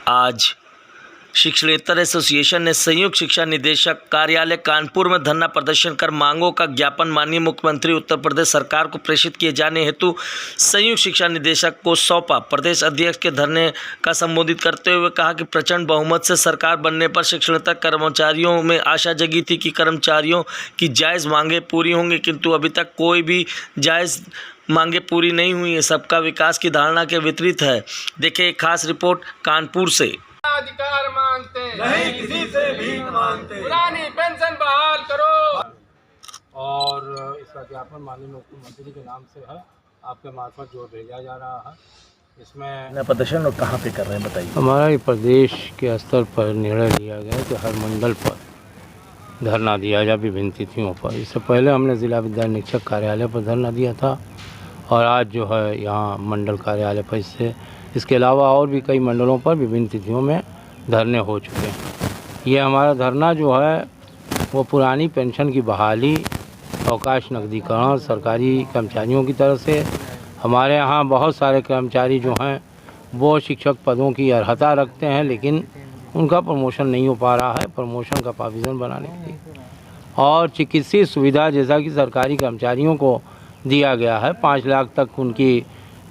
आज शिक्षणेतर एसोसिएशन ने संयुक्त शिक्षा निदेशक कार्यालय कानपुर में धरना प्रदर्शन कर मांगों का ज्ञापन माननीय मुख्यमंत्री उत्तर प्रदेश सरकार को प्रेषित किए जाने हेतु संयुक्त शिक्षा निदेशक को सौंपा। प्रदेश अध्यक्ष के धरने का संबोधित करते हुए कहा कि प्रचंड बहुमत से सरकार बनने पर शिक्षणेतर कर्मचारियों में आशा जगी थी कि कर्मचारियों की जायज़ मांगें पूरी होंगी, किंतु अभी तक कोई भी जायज़ मांगे पूरी नहीं हुई है। सबका विकास की धारणा के विपरीत है। देखिए एक खास रिपोर्ट कानपुर से। अधिकार मांगते नहीं किसी से भीख मांगते, पुरानी पेंशन बहाल करो। और इसका ज्ञापन माननीय मुख्यमंत्री के नाम से है, आपके मार्फत जो भेजा जा रहा है। इसमें प्रदर्शन और कहाँ पे कर रहे हैं बताइए। हमारा ये प्रदेश के स्तर पर निर्णय लिया गया कि हर मंडल पर धरना दिया जाए विभिन्न तिथियों पर। इससे पहले हमने जिला विद्यालय निरीक्षक कार्यालय पर धरना दिया था और आज जो है यहाँ मंडल कार्यालय पर इसके अलावा और भी कई मंडलों पर विभिन्न तिथियों में धरने हो चुके हैं। ये हमारा धरना जो है वो पुरानी पेंशन की बहाली, अवकाश नकदीकरण सरकारी कर्मचारियों की तरफ से। हमारे यहाँ बहुत सारे कर्मचारी जो हैं वो शिक्षक पदों की अर्हता रखते हैं, लेकिन उनका प्रमोशन नहीं हो पा रहा है। प्रमोशन का प्रोविज़न बनाने के लिए और चिकित्सीय सुविधा जैसा कि सरकारी कर्मचारियों को दिया गया है 5 लाख तक उनकी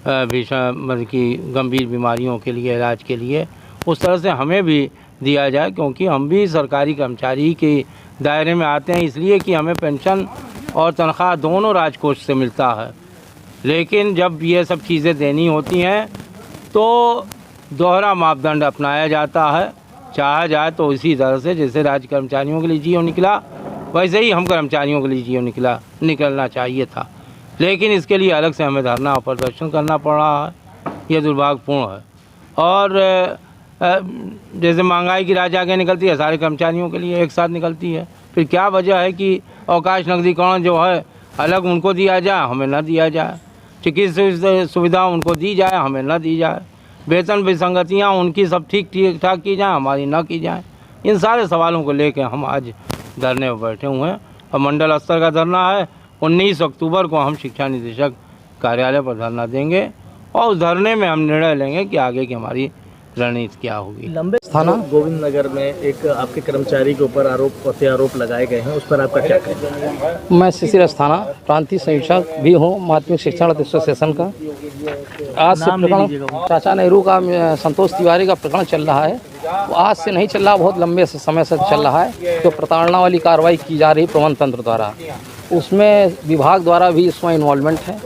मतलब कि गंभीर बीमारियों के लिए इलाज के लिए, उस तरह से हमें भी दिया जाए, क्योंकि हम भी सरकारी कर्मचारी के दायरे में आते हैं, इसलिए कि हमें पेंशन और तनख्वाह दोनों राजकोष से मिलता है। लेकिन जब ये सब चीज़ें देनी होती हैं तो दोहरा मापदंड अपनाया जाता है। चाहा जाए तो इसी तरह से जैसे राज्य कर्मचारियों के लिए जियो निकला, वैसे ही हम कर्मचारियों के लिए जियो निकलना चाहिए था। लेकिन इसके लिए अलग से हमें धरना और प्रदर्शन करना पड़ रहा है, ये दुर्भाग्यपूर्ण है। और जैसे महंगाई की राह आगे निकलती है, सारे कर्मचारियों के लिए एक साथ निकलती है। फिर क्या वजह है कि अवकाश नकदीकरण जो है अलग उनको दिया जाए, हमें न दिया जाए। चिकित्सा सुविधा उनको दी जाए, हमें न दी जाए। वेतन विसंगतियाँ उनकी सब ठीक ठाक की जाए, हमारी न की जाए। इन सारे सवालों को लेकर हम आज धरने पर बैठे हुए हैं और मंडल स्तर का धरना है। 19 अक्टूबर को हम शिक्षा निदेशक कार्यालय पर धरना देंगे और उस धरने में हम निर्णय लेंगे कि आगे की हमारी रणनीति क्या होगी। लंबे थाना गोविंद नगर में एक आपके कर्मचारी के ऊपर आरोप लगाए गए हैं, उस पर आपका क्या कहना है? मैं शिशिर अस्थाना प्रांतीय संयोजक भी हूँ माध्यमिक शिक्षण एसोसिएशन का। आज से प्रकरण चाचा नेहरू का संतोष तिवारी का प्रकरण चल रहा है। वो आज से नहीं चल रहा, बहुत लंबे समय से चल रहा है। जो प्रताड़ना वाली कार्रवाई की जा रही प्रबंधन तंत्र द्वारा, उसमें विभाग द्वारा भी इसमें इन्वॉल्वमेंट है।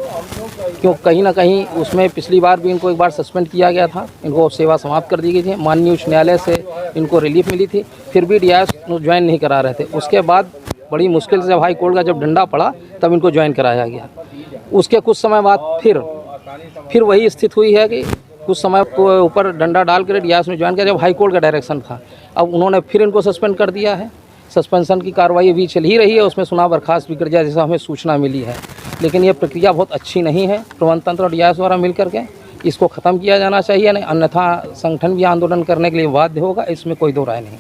क्यों कहीं ना कहीं उसमें पिछली बार भी इनको एक बार सस्पेंड किया गया था, इनको सेवा समाप्त कर दी गई थी। माननीय उच्च न्यायालय से इनको रिलीफ मिली थी, फिर भी डीआईएस ज्वाइन नहीं करा रहे थे। उसके बाद बड़ी मुश्किल से जब हाई कोर्ट का जब डंडा पड़ा तब इनको ज्वाइन कराया गया। उसके कुछ समय बाद फिर वही स्थिति हुई है कि कुछ समय को ऊपर डंडा डाल कर डीआईएस में ज्वाइन किया जब हाई कोर्ट का डायरेक्शन था। अब उन्होंने फिर इनको सस्पेंड कर दिया है। सस्पेंशन की कार्रवाई भी चल ही रही है, उसमें चुनाव बर्खास्त भी कर दिया जैसा हमें सूचना मिली है। लेकिन ये प्रक्रिया बहुत अच्छी नहीं है। प्रबंधन तंत्र और डीआईएस द्वारा मिल करके इसको ख़त्म किया जाना चाहिए, नहीं अन्यथा संगठन भी आंदोलन करने के लिए बाध्य होगा, इसमें कोई दो राय नहीं।